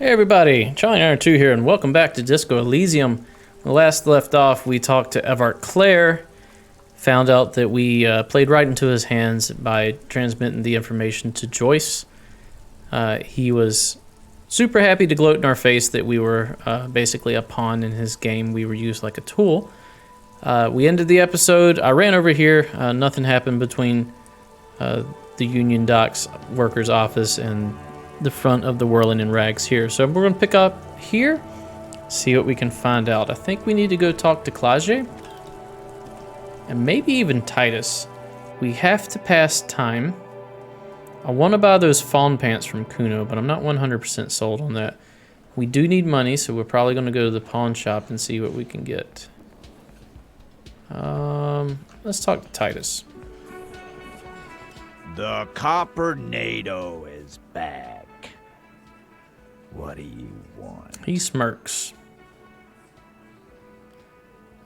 Hey everybody, Charlie Iron 2 here, and welcome back to Disco Elysium. When we last left off, we talked to Evart Clare, found out that we played right into his hands by transmitting the information to Joyce. He was super happy to gloat in our face that we were basically a pawn in his game. We were used like a tool. We ended the episode. I ran over here. Nothing happened between the Union Docks workers' office and the front of the Whirling in Rags here. So we're going to pick up here, see what we can find out. I think we need to go talk to Clage, and maybe even Titus. We have to pass time. I want to buy those fawn pants from Kuno, but I'm not 100% sold on that. We do need money, so we're probably going to go to the pawn shop and see what we can get. Let's talk to Titus. The Coppernado is back. What do you want? He smirks.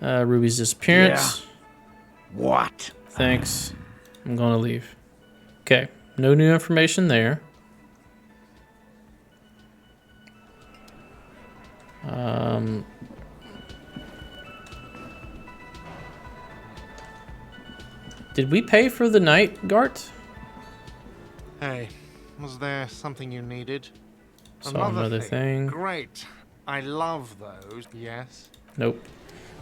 Ruby's disappearance. Yeah. What? Thanks. I'm gonna leave. Okay, no new information there. Did we pay for the night, Gart? Hey, was there something you needed? Saw another thing. Great. I love those, yes. Nope.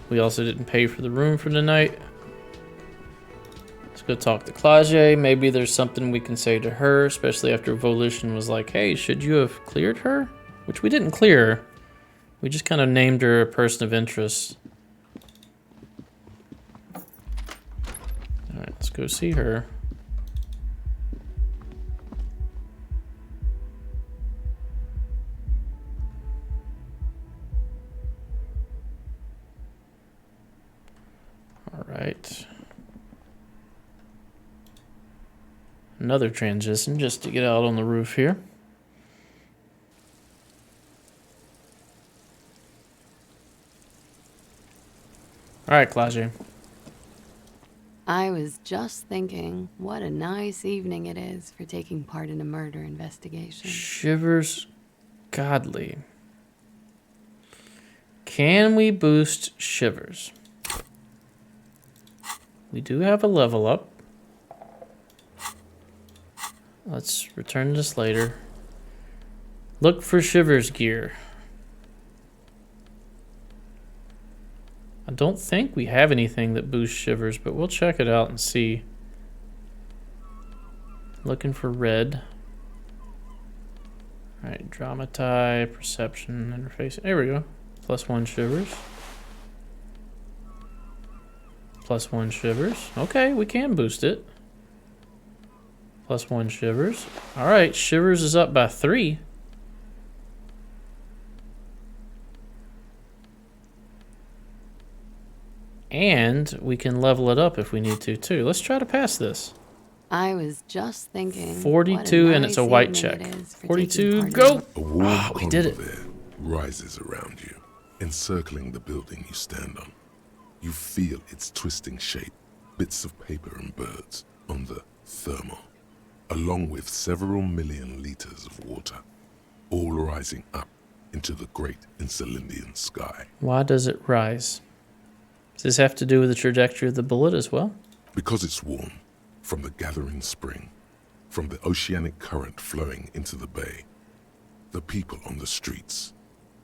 We also didn't pay for the room for the night. Let's go talk to Clage. Maybe there's something we can say to her, especially after Volition was like, hey, should you have cleared her? Which we didn't clear her. We just kind of named her a person of interest. Alright, let's go see her. Alright. Another transition just to get out on the roof here. Alright, Clage. I was just thinking, what a nice evening it is for taking part in a murder investigation. Shivers Godly. Can we boost Shivers? We do have a level up. Let's return this later. Look for Shivers gear. I don't think we have anything that boosts Shivers, but we'll check it out and see. Looking for red. Alright, Dramati, Perception, Interface. There we go. +1 Shivers. +1 Shivers. Okay, we can boost it. +1 Shivers. Alright, Shivers is up by 3. And we can level it up if we need to, too. Let's try to pass this. I was just thinking. 42, and it's a white check. 42, go! A warm we did it. of air rises around you, encircling the building you stand on. You feel its twisting shape, bits of paper and birds on the thermal, along with several million liters of water, all rising up into the great Insulindian sky. Why does it rise? Does this have to do with the trajectory of the bullet as well? Because it's warm, from the gathering spring, from the oceanic current flowing into the bay, the people on the streets,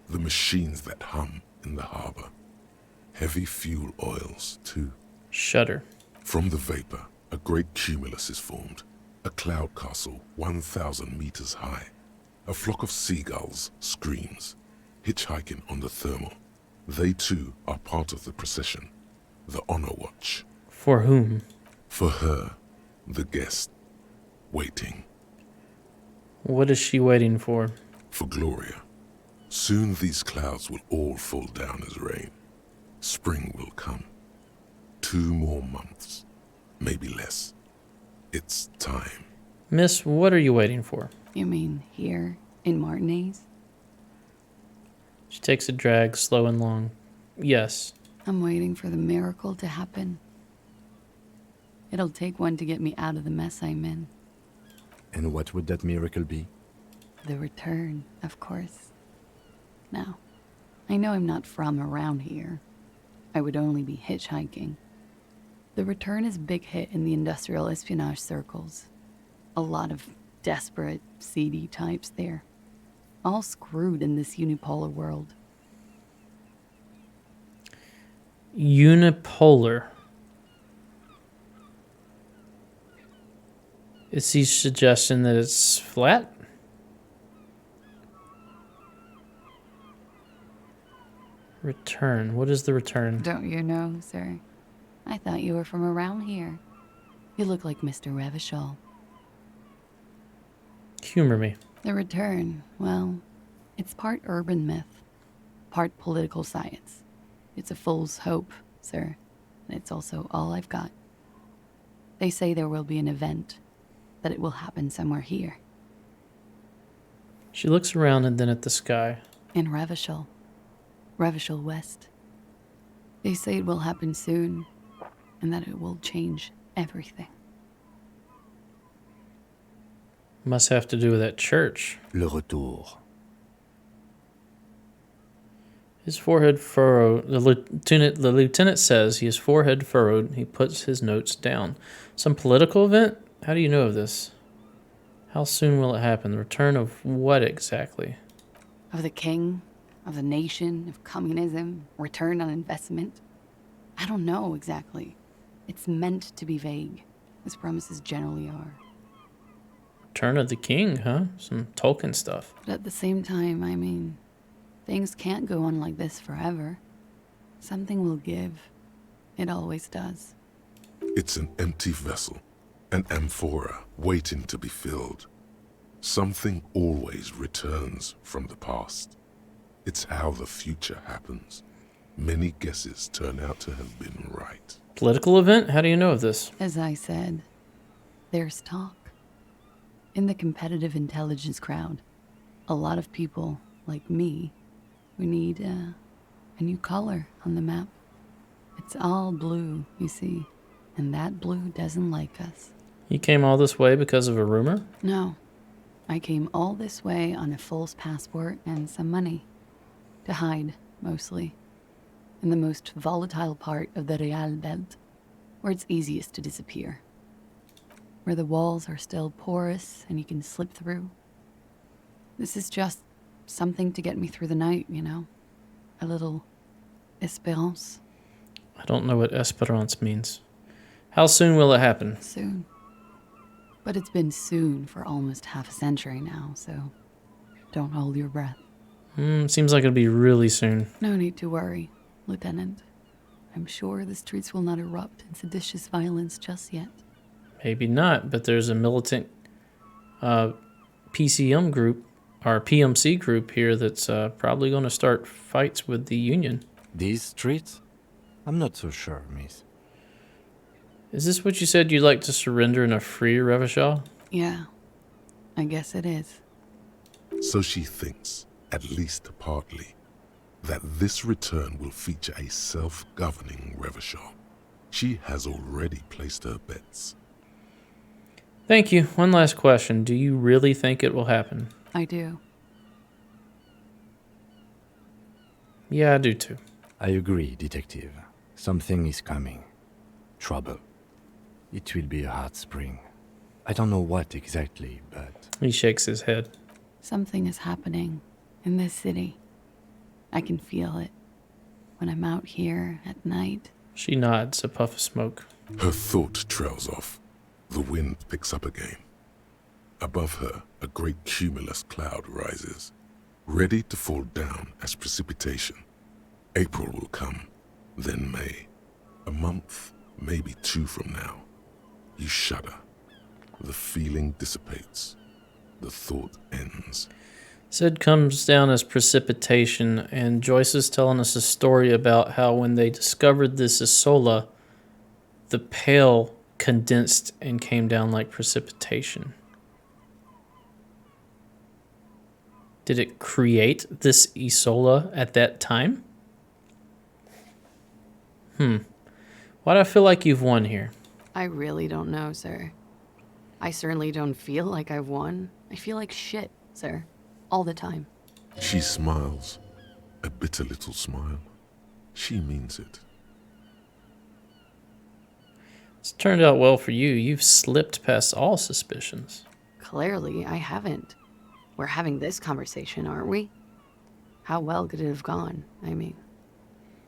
the machines that hum in the harbor, heavy fuel oils too. Shudder. From the vapor, a great cumulus is formed, a cloud castle 1,000 meters high. A flock of seagulls screams, hitchhiking on the thermal. They too are part of the procession, the honor watch. For whom? For her, the guest, waiting. What is she waiting for? For Gloria. Soon these clouds will all fall down as rain. Spring will come. 2 more months, maybe less. It's time. Miss, what are you waiting for? You mean here in Martinez? She takes a drag, slow and long. Yes. I'm waiting for the miracle to happen. It'll take one to get me out of the mess I'm in. And what would that miracle be? The return, of course. Now, I know I'm not from around here. I would only be hitchhiking. The return is a big hit in the industrial espionage circles. A lot of desperate, seedy types there. All screwed in this unipolar world. Unipolar. Is he suggesting that it's flat? Return. What is the return? Don't you know, sir? I thought you were from around here. You look like Mr. Revachol. Humor me. The return, well, it's part urban myth, part political science. It's a fool's hope, sir, and it's also all I've got. They say there will be an event, that it will happen somewhere here, She looks around and then at the sky. in Revachol West. They say it will happen soon, and that it will change everything. Must have to do with that church. Le retour. His forehead furrowed. The lieutenant says he has forehead furrowed. He puts his notes down. Some political event? How do you know of this? How soon will it happen? The return of what exactly? Of the king, of the nation, of communism, return on investment. I don't know exactly. It's meant to be vague, as promises generally are. Return of the king, huh? Some Tolkien stuff. But at the same time, I mean, things can't go on like this forever. Something will give. It always does. It's an empty vessel, an amphora waiting to be filled. Something always returns from the past. It's how the future happens. Many guesses turn out to have been right. Political event? How do you know of this? As I said, there's talk. In the competitive intelligence crowd, a lot of people, like me, we need a new color on the map. It's all blue, you see, and that blue doesn't like us. You came all this way because of a rumor? No, I came all this way on a false passport and some money. To hide, mostly. In the most volatile part of the Real Belt, where it's easiest to disappear. Where the walls are still porous and you can slip through. This is just something to get me through the night, you know? A little espérance. I don't know what espérance means. How soon will it happen? Soon. But it's been soon for almost half a century now, so don't hold your breath. Seems like it'll be really soon. No need to worry, Lieutenant. I'm sure the streets will not erupt in seditious violence just yet. Maybe not, but there's a militant PCM group, or PMC group here that's probably going to start fights with the Union. These streets? I'm not so sure, miss. Is this what you said you'd like to surrender in a free Revachol? Yeah, I guess it is. So she thinks, at least partly, that this return will feature a self-governing Revachol. She has already placed her bets. Thank you. One last question. Do you really think it will happen? I do. Yeah, I do too. I agree, detective. Something is coming. Trouble. It will be a hard spring. I don't know what exactly, but... He shakes his head. Something is happening in this city. I can feel it. When I'm out here at night. She nods, a puff of smoke. Her thought trails off. The wind picks up again. Above her, a great cumulus cloud rises, ready to fall down as precipitation. April will come, then May. A month, maybe 2 from now. You shudder. The feeling dissipates. The thought ends. Said comes down as precipitation, and Joyce is telling us a story about how when they discovered this Isola, the pale condensed and came down like precipitation. Did it create this Isola at that time? Why do I feel like you've won here? I really don't know, sir. I certainly don't feel like I've won. I feel like shit, sir. All the time. She smiles, a bitter little smile. She means it. It's turned out well for you. You've slipped past all suspicions. Clearly, I haven't. We're having this conversation, aren't we? How well could it have gone, I mean?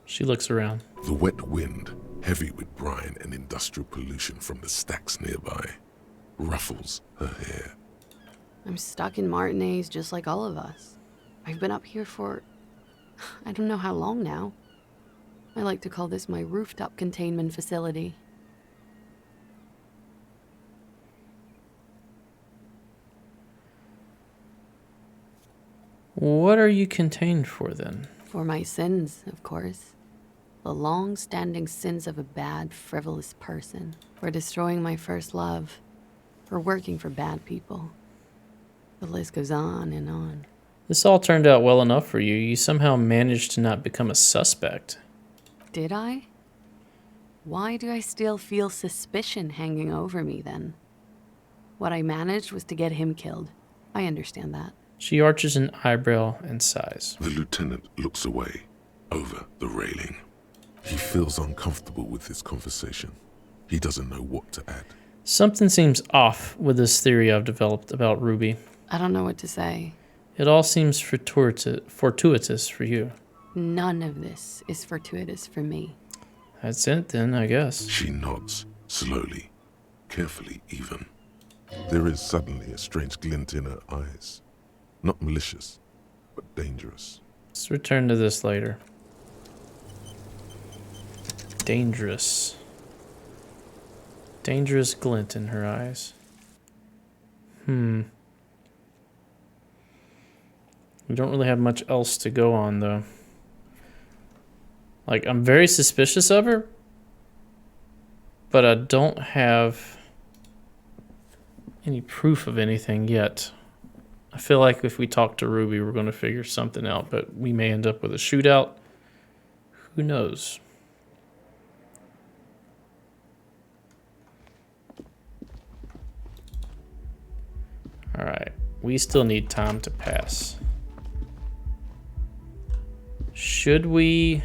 She looks around. The wet wind, heavy with brine and industrial pollution from the stacks nearby, ruffles her hair. I'm stuck in Martinez just like all of us. I've been up here for... I don't know how long now. I like to call this my rooftop containment facility. What are you contained for, then? For my sins, of course. The long-standing sins of a bad, frivolous person. For destroying my first love. For working for bad people. The list goes on and on. This all turned out well enough for you. You somehow managed to not become a suspect. Did I? Why do I still feel suspicion hanging over me, then? What I managed was to get him killed. I understand that. She arches an eyebrow and sighs. The lieutenant looks away, over the railing. He feels uncomfortable with this conversation. He doesn't know what to add. Something seems off with this theory I've developed about Ruby. I don't know what to say. It all seems fortuitous for you. None of this is fortuitous for me. That's it then, I guess. She nods, slowly, carefully even. There is suddenly a strange glint in her eyes. Not malicious, but dangerous. Let's return to this later. Dangerous. Dangerous glint in her eyes. We don't really have much else to go on, though. Like, I'm very suspicious of her, but I don't have any proof of anything yet. I feel like if we talk to Ruby, we're going to figure something out, but we may end up with a shootout. Who knows? All right. We still need time to pass. Should we...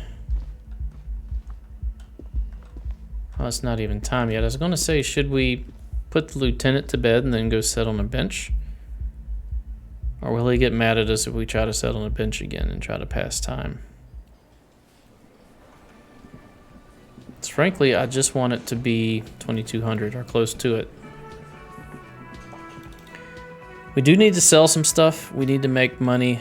Oh, it's not even time yet. I was going to say, should we put the lieutenant to bed and then go sit on a bench? Or will he get mad at us if we try to sit on a bench again and try to pass time? It's frankly, I just want it to be 2200 or close to it. We do need to sell some stuff. We need to make money.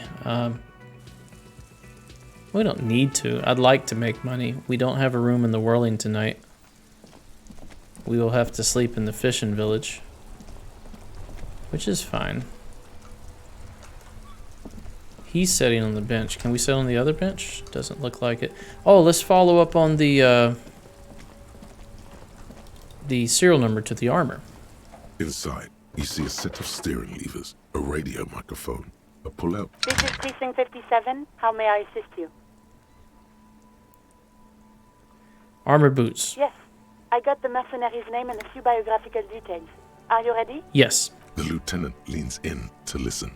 We don't need to. I'd like to make money. We don't have a room in the Whirling tonight. We will have to sleep in the fishing village, which is fine. He's sitting on the bench. Can we sit on the other bench? Doesn't look like it. Oh, let's follow up on the serial number to the armor. Inside, you see a set of steering levers, a radio microphone, a pull-out. This is Precinct 57. How may I assist you? Armor boots. Yes. I got the mercenary's name and a few biographical details. Are you ready? Yes. The lieutenant leans in to listen,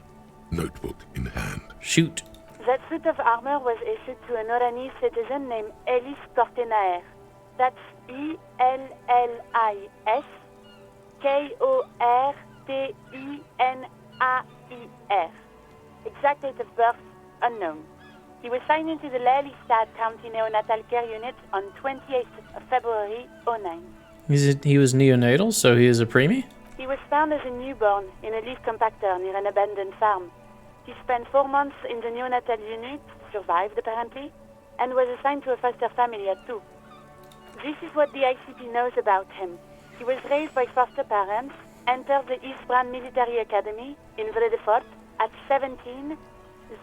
notebook in hand. Shoot. That suit of armor was issued to an Oranese citizen named Ellis Kortenaer. That's E-L-L-I-S Kortenaer. Exact date of birth, unknown. He was signed into the Elysium County Neonatal Care Unit on 28th of February, 09. He was neonatal, so he is a preemie? He was found as a newborn in a leaf compactor near an abandoned farm. He spent 4 months in the neonatal unit, survived apparently, and was assigned to a foster family at 2. This is what the ICP knows about him. He was raised by foster parents, entered the East Brand Military Academy in Vredefort at 17,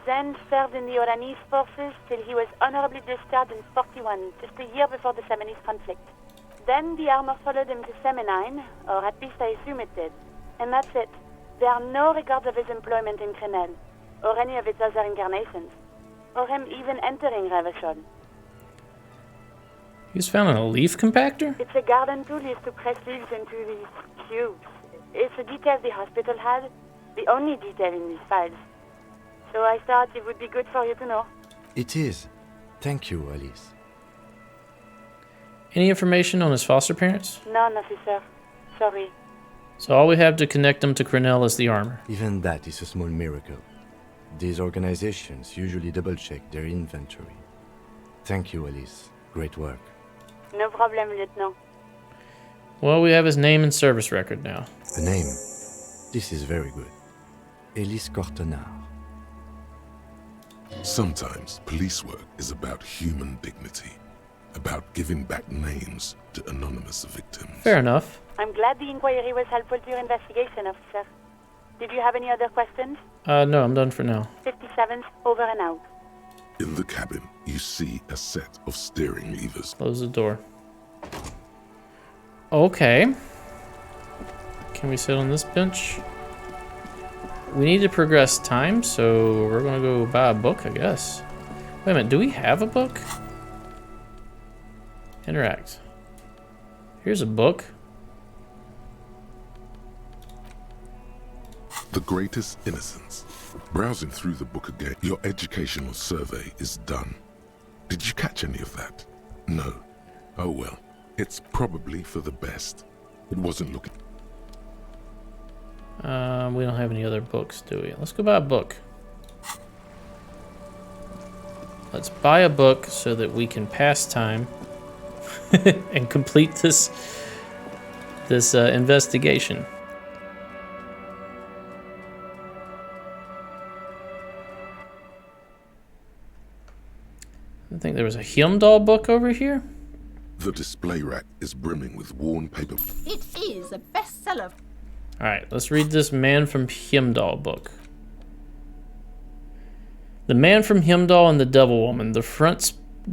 then served in the Oranese forces till he was honorably discharged in 41, just a year before the Seminese conflict. Then the armor followed him to Seminine, or at least I assume it did. And that's it. There are no records of his employment in Crenel, or any of its other incarnations, or him even entering Revachol. He was found in a leaf compactor? It's a garden tool used to press leaves into these cubes. It's a detail the hospital had, the only detail in these files. So I thought it would be good for you to know. It is. Thank you, Alice. Any information on his foster parents? None, officer. Sorry. So all we have to connect them to Cornell is the armor. Even that is a small miracle. These organizations usually double-check their inventory. Thank you, Alice. Great work. No problem, Lieutenant. Well, we have his name and service record now. The name. This is very good. Elise Cortenard. Sometimes police work is about human dignity, about giving back names to anonymous victims. Fair enough. I'm glad the inquiry was helpful to your investigation, officer. Did you have any other questions? No, I'm done for now. 57th, over and out. In the cabin, you see a set of steering levers. Close the door. Okay. Can we sit on this bench? We need to progress time, so we're gonna go buy a book, I guess. Wait a minute, do we have a book? Interact. Here's a book. The Greatest Innocence. Browsing through the book again, your educational survey is done. Did you catch any of that? No. Oh well, it's probably for the best. It wasn't looking... We don't have any other books, do we? Let's go buy a book. Let's buy a book so that we can pass time and complete this investigation. I think there was a Heimdall book over here. The display rack is brimming with worn paper. It is a bestseller. All right, let's read this Man from Heimdall book. The Man from Heimdall and the Devil Woman. The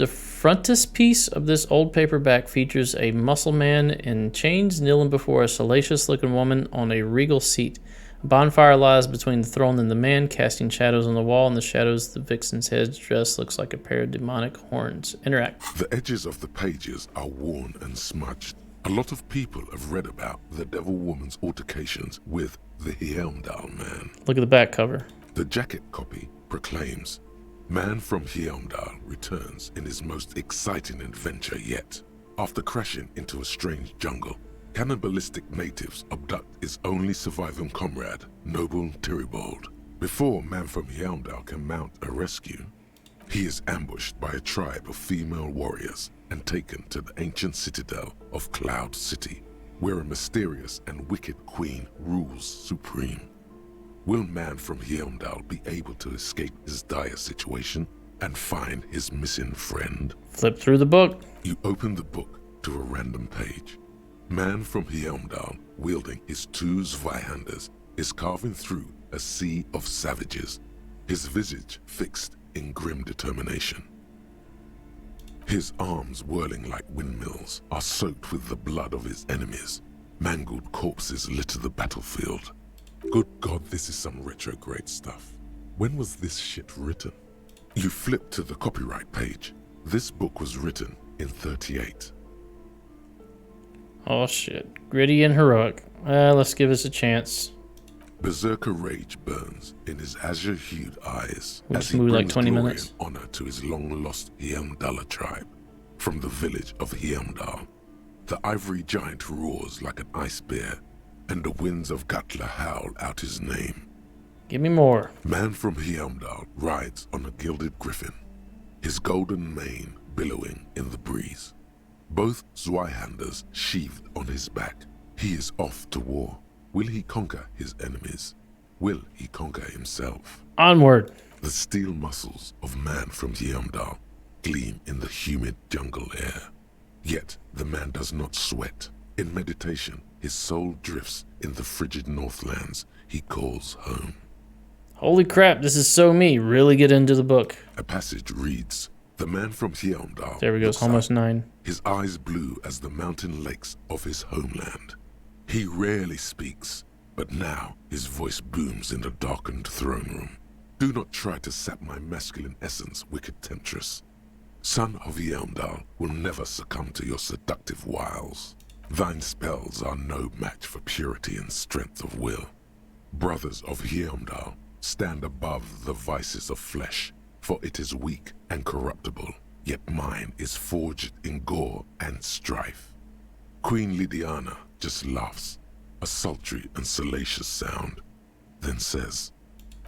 frontispiece of this old paperback features a muscle man in chains kneeling before a salacious-looking woman on a regal seat. A bonfire lies between the throne and the man, casting shadows on the wall. In the shadows, the vixen's head dress looks like a pair of demonic horns. Interact. The edges of the pages are worn and smudged. A lot of people have read about the Devil Woman's altercations with the Heimdall Man. Look at the back cover. The jacket copy proclaims, Man from Heimdall returns in his most exciting adventure yet. After crashing into a strange jungle, cannibalistic natives abduct his only surviving comrade, Noble Tyribald. Before Man from Heimdall can mount a rescue, he is ambushed by a tribe of female warriors and taken to the ancient citadel of Cloud City, where a mysterious and wicked queen rules supreme. Will Man from Heimdall be able to escape his dire situation and find his missing friend? Flip through the book. You open the book to a random page. Man from Heimdall, wielding his two Zweihanders, is carving through a sea of savages, his visage fixed in grim determination. His arms, whirling like windmills, are soaked with the blood of his enemies. Mangled corpses litter the battlefield. Good God, this is some retrograde stuff. When was this shit written? You flip to the copyright page. This book was written in 38. Oh shit. Gritty and heroic. Let's give this a chance. Berserker rage burns in his azure-hued eyes We as just he moved like brings 20 glory minutes. and honor to his long-lost Heimdall tribe. From the village of Heimdall, the ivory giant roars like an ice bear, and the winds of Gatla howl out his name. Give me more. Man from Heimdall rides on a gilded griffin, his golden mane billowing in the breeze. Both Zweihanders sheathed on his back. He is off to war. Will he conquer his enemies? Will he conquer himself? Onward. The steel muscles of Man from Heimdall gleam in the humid jungle air. Yet the man does not sweat. In meditation, his soul drifts in the frigid northlands he calls home. Holy crap, this is so me. Really get into the book. A passage reads, The man from Heimdall There we go. looks It's almost up, 9. his eyes blue as the mountain lakes of his homeland. He rarely speaks, but now his voice booms in the darkened throne room. Do not try to sap my masculine essence, wicked temptress. Son of Heimdall will never succumb to your seductive wiles. Thine spells are no match for purity and strength of will. Brothers of Heimdall, stand above the vices of flesh, for it is weak and corruptible, yet mine is forged in gore and strife. Queen Lydiana just laughs, a sultry and salacious sound, then says,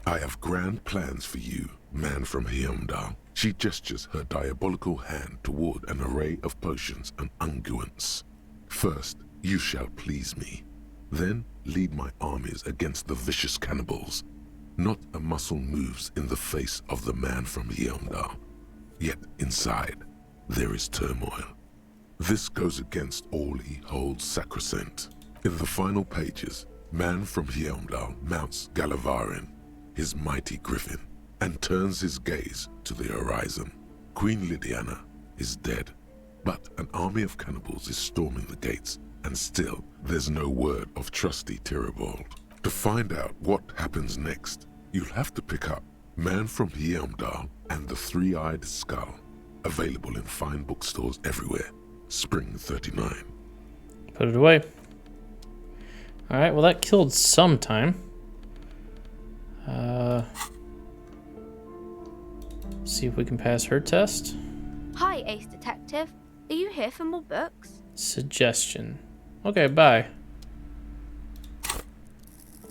I have grand plans for you, man from Heimdall. She gestures her diabolical hand toward an array of potions and unguents. First, you shall please me. Then lead my armies against the vicious cannibals. Not a muscle moves in the face of the man from Heimdall. Yet inside, there is turmoil. This goes against all he holds sacrosanct. In the final pages, man from Heimdall mounts Gallavarin, his mighty griffin, and turns his gaze to the horizon. Queen Lydiana is dead, but an army of cannibals is storming the gates, and still there's no word of trusty Tyribald. To find out what happens next, you'll have to pick up Man from Heimdall and the Three-Eyed Skull, available in fine bookstores everywhere. Spring 39. Put it away. Alright, well that killed some time. See if we can pass her test. Hi, Ace Detective. Are you here for more books? Suggestion. Okay, bye.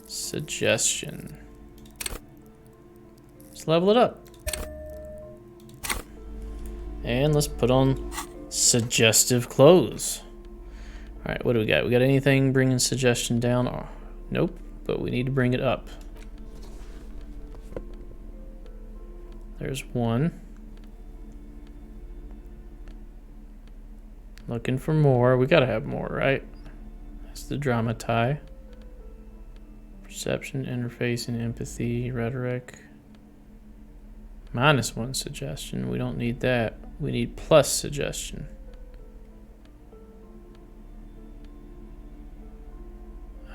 Suggestion. Let's level it up. And let's put on suggestive clothes. Alright, what do we got? We got anything bringing suggestion down? Oh, nope, but we need to bring it up. There's one. Looking for more. We gotta have more, right? That's the drama tie. Perception, interfacing, empathy, rhetoric. -1 suggestion. We don't need that. We need plus suggestion.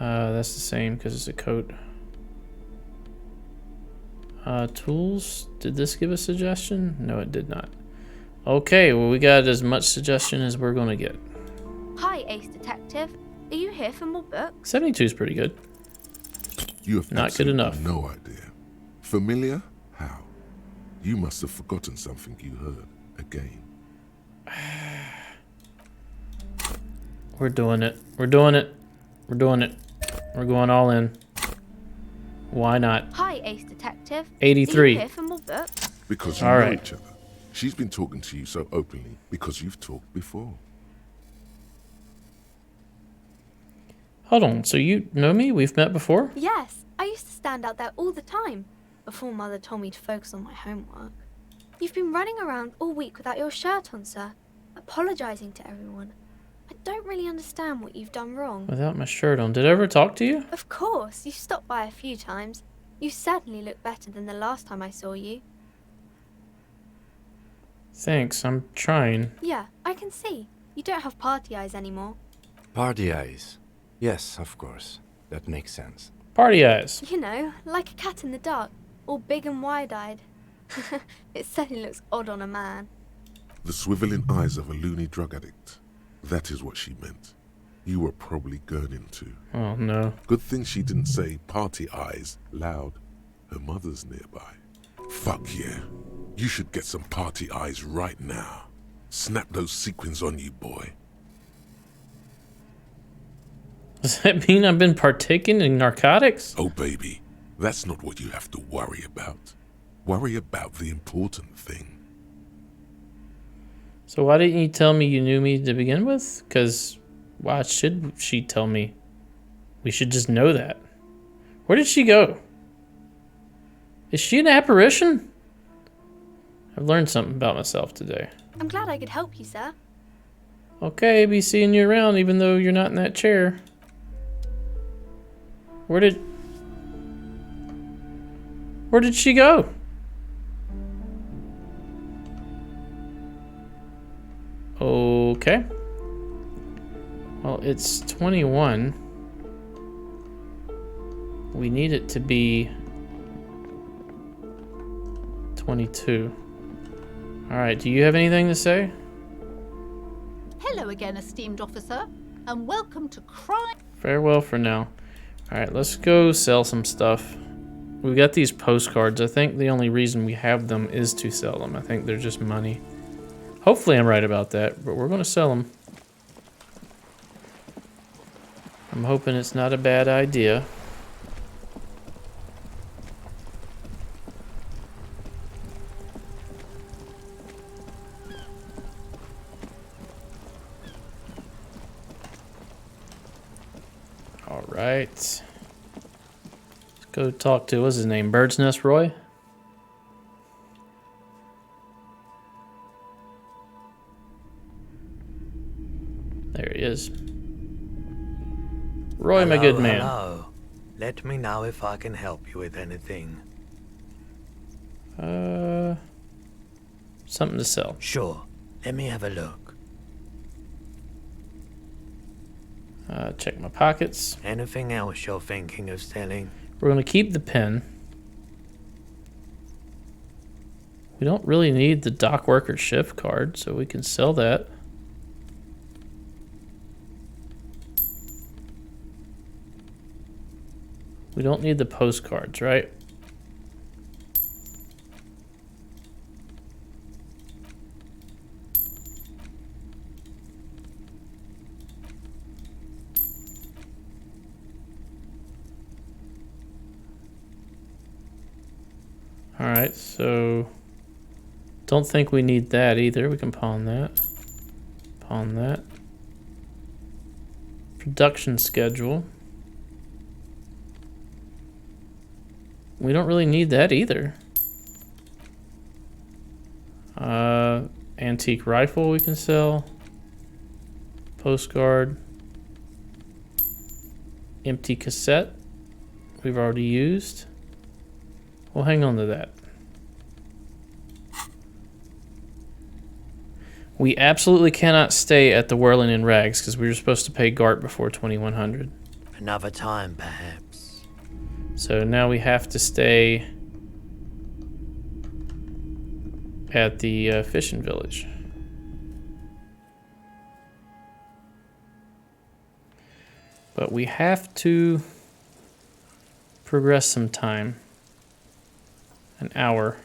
That's the same because it's a coat. Tools. Did this give a suggestion? No, it did not. Okay, well, we got as much suggestion as we're gonna get. Hi, Ace Detective. Are you here for more books? 72 is pretty good. You have Not good enough. no idea. Familiar? How? You must have forgotten something you heard again. We're doing it. We're doing it. We're doing it. We're going all in. Why not? Hi, Ace Detective. 83. Are you here for more books? Because you All know right. each other. She's been talking to you so openly because you've talked before. Hold on. So you know me? We've met before? Yes, I used to stand out there all the time before Mother told me to focus on my homework. You've been running around all week without your shirt on, sir, apologizing to everyone. I don't really understand what you've done wrong. Without my shirt on. Did I ever talk to you? Of course, you stopped by a few times. You certainly look better than the last time I saw you. Thanks. I'm trying. Yeah, I can see. You don't have party eyes anymore. Party eyes. Yes, of course. That makes sense. Party eyes. You know, like a cat in the dark, all big and wide-eyed. It certainly looks odd on a man. The swiveling eyes of a loony drug addict. That is what she meant. You were probably gurning too. Oh, no. Good thing she didn't say party eyes loud. Her mother's nearby. Fuck yeah. You should get some party eyes right now. Snap those sequins on you, boy. Does that mean I've been partaking in narcotics? Oh, baby, that's not what you have to worry about. Worry about the important thing. So why didn't you tell me you knew me to begin with? Because why should she tell me? We should just know that. Where did she go? Is she an apparition? I've learned something about myself today. I'm glad I could help you, sir. Okay, be seeing you around even though you're not in that chair. Where did she go? Okay. Well, it's 21. We need it to be 22. All right, do you have anything to say? Hello again, esteemed officer, and welcome to Crime. Farewell for now. All right, let's go sell some stuff. We got these postcards. I think the only reason we have them is to sell them. I think they're just money. Hopefully I'm right about that, but we're going to sell them. I'm hoping it's not a bad idea. All right. Let's go talk to, what's his name? Bird's Nest Roy? There he is. Roy, my good man. Hello. Let me know if I can help you with anything. Something to sell. Sure. Let me have a look. Check my pockets. Anything else you're thinking of selling? We're going to keep the pen. We don't really need the dock worker shift card, so we can sell that. We don't need the postcards, right? Alright, so don't think we need that either. We can pawn that. Pawn that. Production schedule. We don't really need that either. Antique rifle we can sell. Postcard. Empty cassette. We've already used. We'll hang on to that. We absolutely cannot stay at the Whirling in Rags because we were supposed to pay Gart before 2100. Another time, perhaps. So now we have to stay at the fishing village. But we have to progress some time. An hour.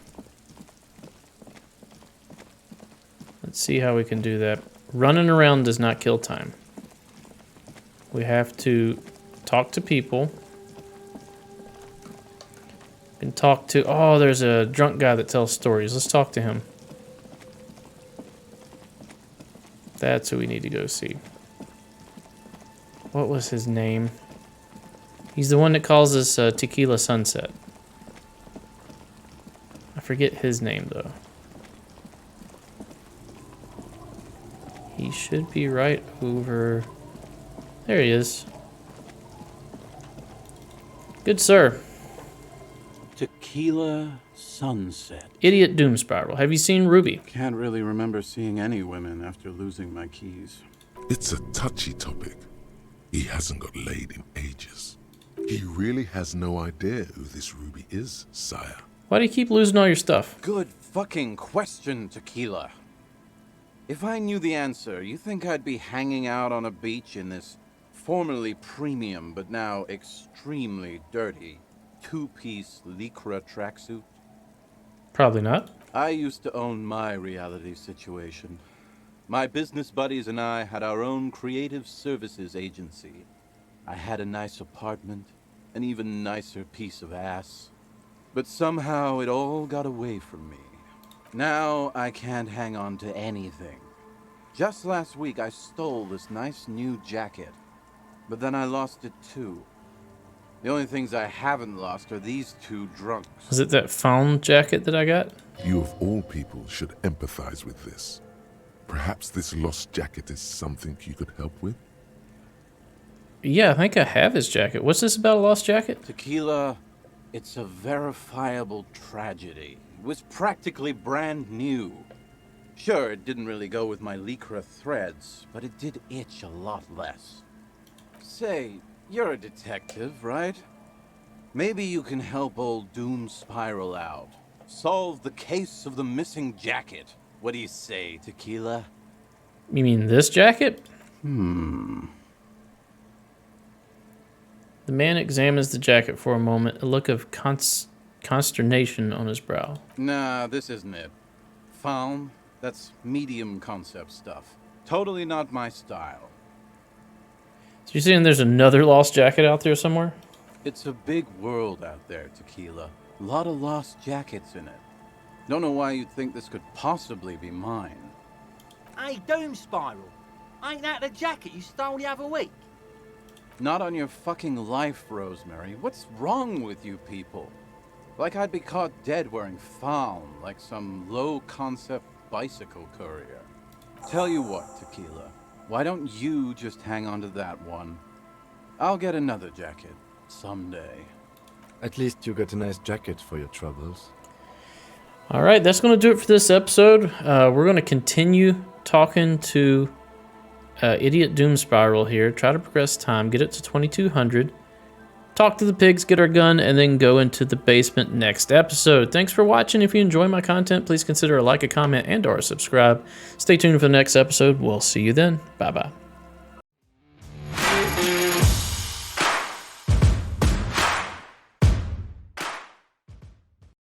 Let's see how we can do that. Running around does not kill time. We have to talk to people. We can talk to... Oh, there's a drunk guy that tells stories. Let's talk to him. That's who we need to go see. What was his name? He's the one that calls us Tequila Sunset. I forget his name, though. He should be right over... There he is. Good sir. Tequila Sunset. Idiot Doom Spiral. Have you seen Ruby? Can't really remember seeing any women after losing my keys. It's a touchy topic. He hasn't got laid in ages. He really has no idea who this Ruby is, sire. Why do you keep losing all your stuff? Good fucking question, Tequila. If I knew the answer, you think I'd be hanging out on a beach in this formerly premium but now extremely dirty two-piece lycra tracksuit? Probably not. I used to own my reality situation. My business buddies and I had our own creative services agency. I had a nice apartment, an even nicer piece of ass. But somehow it all got away from me. Now I can't hang on to anything. Just last week I stole this nice new jacket, but then I lost it too. The only things I haven't lost are these two drunks. Was it that phone jacket that I got? You of all people should empathize with this. Perhaps this lost jacket is something you could help with? Yeah, I think I have his jacket. What's this about a lost jacket? Tequila, it's a verifiable tragedy. It was practically brand new. Sure, it didn't really go with my lycra threads, but it did itch a lot less. Say, you're a detective, right? Maybe you can help old Doom Spiral out. Solve the case of the missing jacket. What do you say, Tequila? You mean this jacket? The man examines the jacket for a moment, a look of consternation on his brow. Nah, this isn't it. Found? That's medium concept stuff. Totally not my style. So you're saying there's another lost jacket out there somewhere? It's a big world out there, Tequila. A lot of lost jackets in it. Don't know why you'd think this could possibly be mine. Hey, Doom Spiral. Ain't that the jacket you stole the other week? Not on your fucking life, Rosemary. What's wrong with you people? Like I'd be caught dead wearing Faun, like some low-concept bicycle courier. Tell you what, Tequila. Why don't you just hang on to that one? I'll get another jacket. Someday. At least you got a nice jacket for your troubles. All right, that's going to do it for this episode. We're going to continue talking to Idiot Doom Spiral here. Try to progress time, get it to 2200. Talk to the pigs, get our gun, and then go into the basement next episode. Thanks for watching. If you enjoy my content, please consider a like, a comment, and or subscribe. Stay tuned for the next episode. We'll see you then. Bye-bye.